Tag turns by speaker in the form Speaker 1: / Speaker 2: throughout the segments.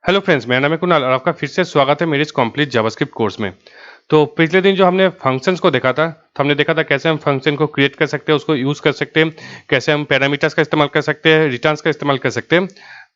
Speaker 1: Hello friends, मेरा नाम है कुणाल और आपका फिर से स्वागत है मेरे इस कंप्लीट जावास्क्रिप्ट कोर्स में। तो पिछले दिन जो हमने फंक्शंस को देखा था, तो हमने देखा था कैसे हम फंक्शन को क्रिएट कर सकते हैं, उसको यूज़ कर सकते हैं, कैसे हम पैरामीटर्स का इस्तेमाल कर सकते हैं, रिटर्न्स का इस्तेमाल कर सकते हैं।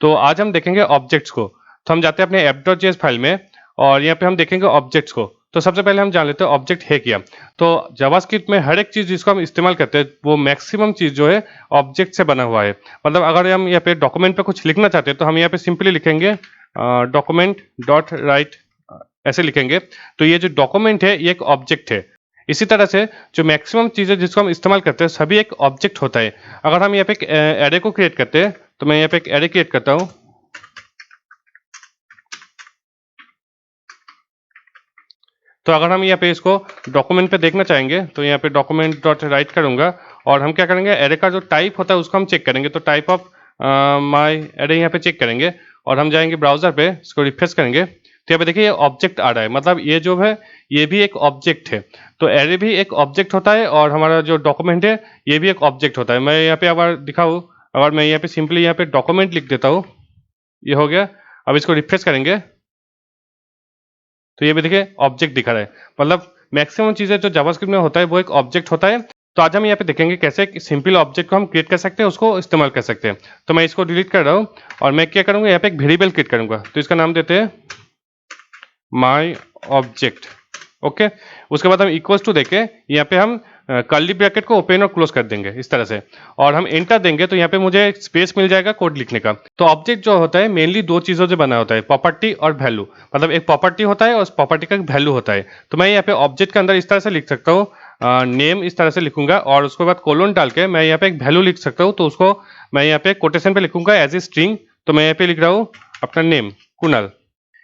Speaker 1: तो आज हम देखेंगे ऑब्जेक्ट्स को। तो हम जाते हैं अपने app.js फाइल में और यहाँ पे हम देखेंगे ऑब्जेक्ट्स को। तो सबसे पहले हम जान लेते हैं ऑब्जेक्ट है क्या। तो जावास्क्रिप्ट में हर एक चीज़ जिसको हम इस्तेमाल करते हैं, वो मैक्सिमम चीज़ जो है ऑब्जेक्ट से बना हुआ है। मतलब अगर हम यहाँ पे डॉक्यूमेंट पे कुछ लिखना चाहते हैं, तो हम यहाँ पे सिंपली लिखेंगे डॉक्यूमेंट डॉट राइट, ऐसे लिखेंगे। तो ये जो डॉक्यूमेंट है ये एक ऑब्जेक्ट है। इसी तरह से जो मैक्सिमम चीज़ें जिसको हम इस्तेमाल करते हैं सभी एक ऑब्जेक्ट होता है। अगर हम यहाँ पे एक एरे को क्रिएट करते हैं, तो मैं यहाँ पे एक एरे क्रिएट करता हूँ। तो अगर हम यहाँ पे इसको डॉक्यूमेंट पे देखना चाहेंगे, तो यहाँ पे डॉक्यूमेंट डॉट राइट करूंगा और हम क्या करेंगे, एरे का जो टाइप होता है उसको हम चेक करेंगे। तो टाइप ऑफ माय एरे यहाँ पे चेक करेंगे और हम जाएंगे ब्राउजर पे, इसको रिफ्रेश करेंगे। तो यहाँ पे देखिए ये ऑब्जेक्ट आ रहा है, मतलब ये जो है ये भी एक ऑब्जेक्ट है। तो एरे भी एक ऑब्जेक्ट होता है और हमारा जो डॉक्यूमेंट है ये भी एक ऑब्जेक्ट होता है। मैं यहाँ पे अगर दिखाऊँ, अगर मैं यहाँ पे सिंपली यहाँ पे डॉक्यूमेंट लिख देता हूँ, ये हो गया। अब इसको रिफ्रेश करेंगे तो ये भी देखिए ऑब्जेक्ट दिखा रहा है। मतलब मैक्सिमम चीज़ें जो जावास्क्रिप्ट में होता है वो एक ऑब्जेक्ट होता है। तो आज हम यहाँ पे देखेंगे कैसे एक सिंपल ऑब्जेक्ट को हम क्रिएट कर सकते हैं, उसको इस्तेमाल कर सकते हैं। तो मैं इसको डिलीट कर रहा हूँ और मैं क्या करूँगा, यहाँ पे एक वेरिएबल क्रिएट करूँगा। तो इसका नाम देते हैं माई ऑब्जेक्ट। ओके, उसके बाद हम इक्वल्स टू देके यहाँ पे हम कर्ली ब्रैकेट को ओपन और क्लोज कर देंगे इस तरह से, और हम एंटर देंगे तो यहाँ पे मुझे एक स्पेस मिल जाएगा कोड लिखने का। तो ऑब्जेक्ट जो होता है मेनली दो चीज़ों से बना होता है, प्रॉपर्टी और वैल्यू। मतलब एक प्रॉपर्टी होता है और उस प्रॉपर्टी का एक वैल्यू होता है। तो मैं यहाँ पे ऑब्जेक्ट के अंदर इस तरह से लिख सकता हूँ, नेम इस तरह से लिखूंगा और उसके बाद कोलोन डाल के मैं यहाँ पे एक वैल्यू लिख सकता हूँ। तो उसको मैं यहाँ पे कोटेशन पे लिखूंगा एज ए स्ट्रिंग। तो मैं यहाँ पे लिख रहा हूँ अपना नेम कुणाल।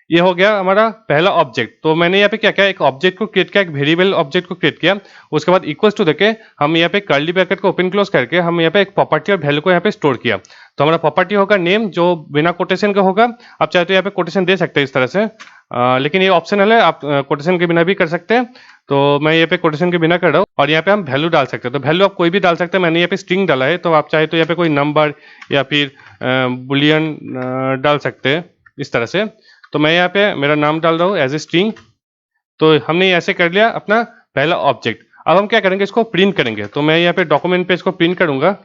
Speaker 1: ये हो गया हमारा पहला ऑब्जेक्ट। तो मैंने यहाँ पे क्या किया, एक ऑब्जेक्ट को क्रिएट किया, एक वेरिएबल ऑब्जेक्ट को क्रिएट किया। उसके बाद इक्वल्स टू देके हम यहाँ पे कर्ली ब्रैकेट को ओपन क्लोज करके हम यहाँ पे एक प्रॉपर्टी और वैल्यू को यहाँ पे स्टोर किया। तो हमारा प्रॉपर्टी होगा नेम, जो बिना कोटेशन का होगा। आप चाहे तो यहाँ पे कोटेशन दे सकते हैं इस तरह से, लेकिन ये ऑप्शनल है, आप कोटेशन के बिना भी कर सकते हैं। तो मैं यहाँ पे कोटेशन के बिना कर रहा हूँ और यहाँ पे हम वैल्यू डाल सकते हैं। तो वैल्यू आप कोई भी डाल सकते हैं, मैंने यहाँ पे स्ट्रिंग डाला है। तो आप चाहे तो यहाँ पे कोई नंबर या फिर बुलियन डाल सकते हैं इस तरह से। तो मैं यहाँ पे मेरा नाम डाल रहा हूँ एज ए स्ट्रिंग। तो हमने ऐसे कर लिया अपना पहला ऑब्जेक्ट। अब हम क्या करेंगे, इसको प्रिंट करेंगे। तो मैं यहाँ पे डॉक्यूमेंट पे इसको प्रिंट करूंगा।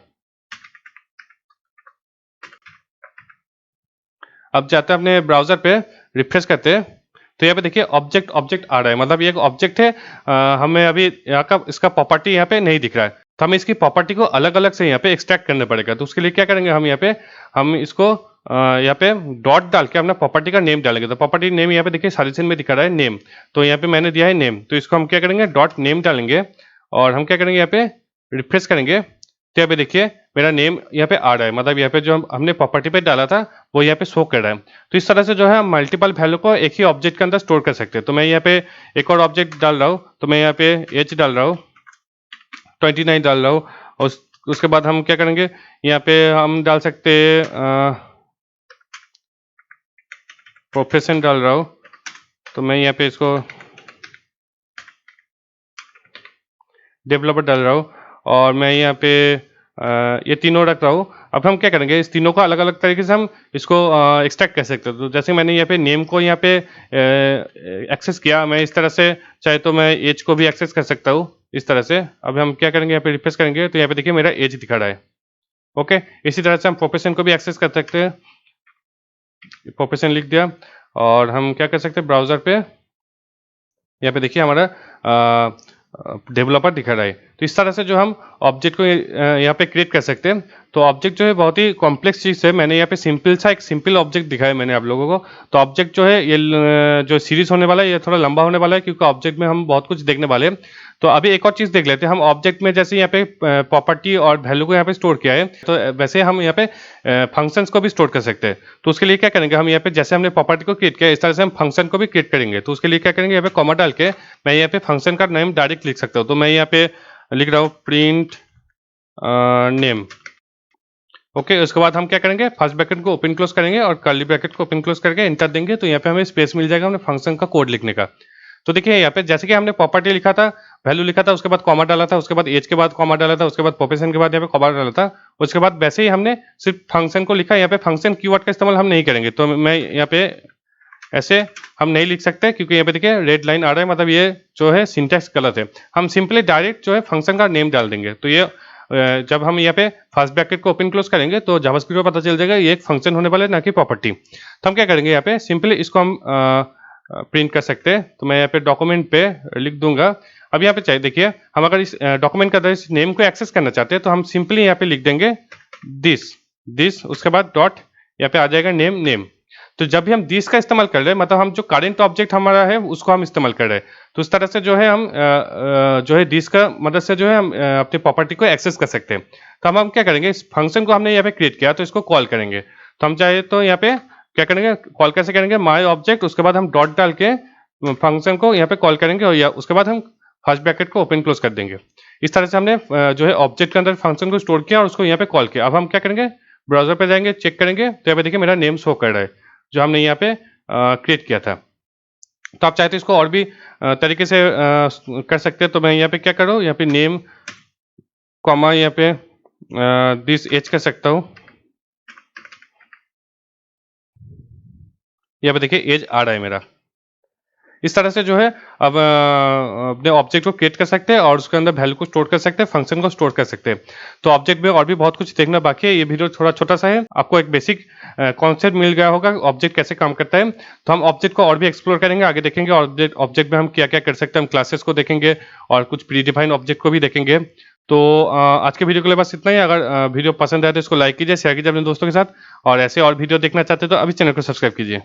Speaker 1: अब जाते हैं अपने ब्राउजर पे, रिफ्रेश करते हैं। तो यहाँ पे देखिए ऑब्जेक्ट ऑब्जेक्ट आ रहा है, मतलब ये एक ऑब्जेक्ट है। हमें अभी यहाँ का इसका प्रॉपर्टी यहाँ पे नहीं दिख रहा है, तो हमें इसकी प्रॉपर्टी को अलग अलग से यहाँ पे एक्सट्रैक्ट करना पड़ेगा। तो उसके लिए क्या करेंगे, हम यहाँ पे हम इसको यहाँ पे डॉट डाल के अपना प्रॉपर्टी का नेम डालेंगे। तो प्रॉपर्टी नेम यहाँ पे देखिए सॉल्यूशन में दिखा रहा है नेम। तो यहाँ पे मैंने दिया है नेम, तो इसको हम क्या करेंगे, डॉट नेम डालेंगे और हम क्या करेंगे, यहाँ पे रिफ्रेश करेंगे। तो यहाँ पे देखिए मेरा नेम यहाँ पे आ रहा है, मतलब यहाँ पे जो हमने प्रॉपर्टी पे डाला था वो यहाँ पे शो कर रहा है। तो इस तरह से जो है हम मल्टीपल वैल्यू को एक ही ऑब्जेक्ट के अंदर स्टोर कर सकते हैं। तो मैं यहाँ पे एक और ऑब्जेक्ट डाल रहा हूँ। तो मैं यहाँ पे एज डाल रहा हूँ, 29 डाल रहा हूँ। और उसके बाद हम क्या करेंगे, यहाँ पे हम डाल सकते हैं प्रोफेशन डाल रहा हूँ। तो मैं यहाँ पे इसको डेवलपर डाल रहा हूँ और मैं यहाँ पे ये तीनों रख रहा हूँ। अब हम क्या करेंगे, इस तीनों को अलग अलग तरीके से हम इसको एक्सट्रैक्ट कर सकते हैं। तो जैसे मैंने यहाँ पे नेम को यहाँ पे एक्सेस किया, मैं इस तरह से चाहे तो मैं एज को भी एक्सेस कर सकता हूँ इस तरह से। अब हम क्या करेंगे, यहाँ पे रिफ्रेश करेंगे तो यहाँ पे देखिए मेरा एज दिखा रहा है। ओके, इसी तरह से हम प्रोफेशन को भी एक्सेस कर सकते हैं। प्रोफेशन लिख दिया और हम क्या कर सकते हैं, ब्राउजर पे यहाँ पे देखिए हमारा डेवलपर दिखा रहा है। तो इस तरह से जो हम ऑब्जेक्ट को यहाँ पे क्रिएट कर सकते हैं। तो ऑब्जेक्ट जो है बहुत ही कॉम्प्लेक्स चीज़ है, मैंने यहाँ पे सिंपल सा एक सिंपल ऑब्जेक्ट दिखाया मैंने आप लोगों को। तो ऑब्जेक्ट जो है ये जो सीरीज होने वाला है ये थोड़ा लंबा होने वाला है, क्योंकि ऑब्जेक्ट में हम बहुत कुछ देखने वाले हैं। तो अभी एक और चीज़ देख लेते हैं, हम ऑब्जेक्ट में जैसे यहाँ पे प्रॉपर्टी और वैल्यू को यहाँ पे स्टोर किया है, तो वैसे हम यहाँ पे फंक्शंस को भी स्टोर कर सकते हैं। तो उसके लिए क्या करेंगे, हम यहाँ पे जैसे हमने प्रॉपर्टी को क्रिएट किया इस तरह से हम फंक्शन को भी क्रिएट करेंगे। तो उसके लिए क्या करेंगे, यहाँ पे कॉमा डाल के मैं यहाँ पे फंक्शन का नेम डायरेक्ट लिख सकता हूँ। तो मैं यहाँ पे लिख रहा हूँ प्रिंट नेम। ओके, उसके बाद हम क्या करेंगे, फर्स्ट ब्रैकेट को ओपन क्लोज करेंगे और कर्ली ब्रैकेट को ओपन क्लोज करके एंटर देंगे। तो यहाँ पे हमें स्पेस मिल जाएगा अपने फंक्शन का कोड लिखने का। तो देखिए यहाँ पे जैसे कि हमने प्रॉपर्टी लिखा था, वैल्यू लिखा था, उसके बाद कॉमा डाला था, उसके बाद एज के बाद कॉमा डाला था, उसके बाद प्रोफेशन के बाद यहाँ पे कॉमा डाला था, उसके बाद वैसे ही हमने सिर्फ फंक्शन को लिखा। यहाँ पे फंक्शन कीवर्ड का इस्तेमाल हम नहीं करेंगे, तो मैं यहाँ पे ऐसे हम नहीं लिख सकते क्योंकि यहाँ पे देखिए रेड लाइन आ रहा है, मतलब ये जो है सिंटैक्स गलत है। हम सिंपली डायरेक्ट जो है फंक्शन का नेम डाल देंगे। तो ये जब हम यहाँ पे फर्स्ट ब्रैकेट को ओपन क्लोज करेंगे तो जावास्क्रिप्ट में पता चल जाएगा ये एक फंक्शन होने वाला है, ना कि प्रॉपर्टी। तो हम क्या करेंगे, यहाँ पे सिंपली इसको हम प्रिंट कर सकते हैं। तो मैं यहाँ पे डॉक्यूमेंट पे लिख दूंगा। अब यहाँ पे चाहिए देखिए, हम अगर इस डॉक्यूमेंट का इस नेम को एक्सेस करना चाहते हैं तो हम सिंपली यहाँ पे लिख देंगे दिस, उसके बाद डॉट यहाँ पे आ जाएगा नेम। तो जब भी हम दिस का इस्तेमाल कर रहे हैं, मतलब हम जो करेंट ऑब्जेक्ट हमारा है उसको हम इस्तेमाल कर रहे हैं। तो इस तरह से जो है हम जो है दिस का मदद से जो है हम अपनी प्रॉपर्टी को एक्सेस कर सकते हैं। तो हम क्या करेंगे, इस फंक्शन को हमने यहाँ पे क्रिएट किया तो इसको कॉल करेंगे। तो हम चाहे तो यहाँ पे क्या करेंगे, कॉल कैसे करेंगे, माई ऑब्जेक्ट, उसके बाद हम डॉट डाल के फंक्शन को यहाँ पे कॉल करेंगे और या उसके बाद हम फर्स्ट ब्रैकेट को ओपन क्लोज कर देंगे। इस तरह से हमने जो है ऑब्जेक्ट के अंदर फंक्शन को स्टोर किया और उसको यहाँ पे कॉल किया। अब हम क्या करेंगे, ब्राउजर पे जाएंगे, चेक करेंगे तो यहाँ पे देखिए मेरा नेम शो कर रहा है जो हमने यहाँ पे क्रिएट किया था। तो आप चाहे तो इसको और भी तरीके से कर सकते हैं। तो मैं यहाँ पे क्या करूँ, यहाँ पे नेम कॉमा यहाँ पे दिस एज कर सकता हूँ। यहाँ पे देखिए एज आ रहा है मेरा। इस तरह से जो है अब अपने ऑब्जेक्ट को क्रिएट कर सकते हैं और उसके अंदर वैल्यू को स्टोर कर सकते हैं, फंक्शन को स्टोर कर सकते हैं। तो ऑब्जेक्ट में और भी बहुत कुछ देखना बाकी है। ये वीडियो थोड़ा छोटा सा है, आपको एक बेसिक कॉन्सेप्ट मिल गया होगा ऑब्जेक्ट कैसे काम करता है। तो हम ऑब्जेक्ट को और भी एक्सप्लोर करेंगे, आगे देखेंगे ऑब्जेक्ट में हम क्या क्या कर सकते हैं। हम क्लासेस को देखेंगे और कुछ प्री डिफाइंड ऑब्जेक्ट को भी देखेंगे। तो आज के वीडियो के लिए बस इतना ही। अगर वीडियो पसंद आए तो इसको लाइक कीजिए, शेयर कीजिए अपने दोस्तों के साथ, और ऐसे और वीडियो देखना चाहते हैं तो अभी चैनल को सब्सक्राइब कीजिए।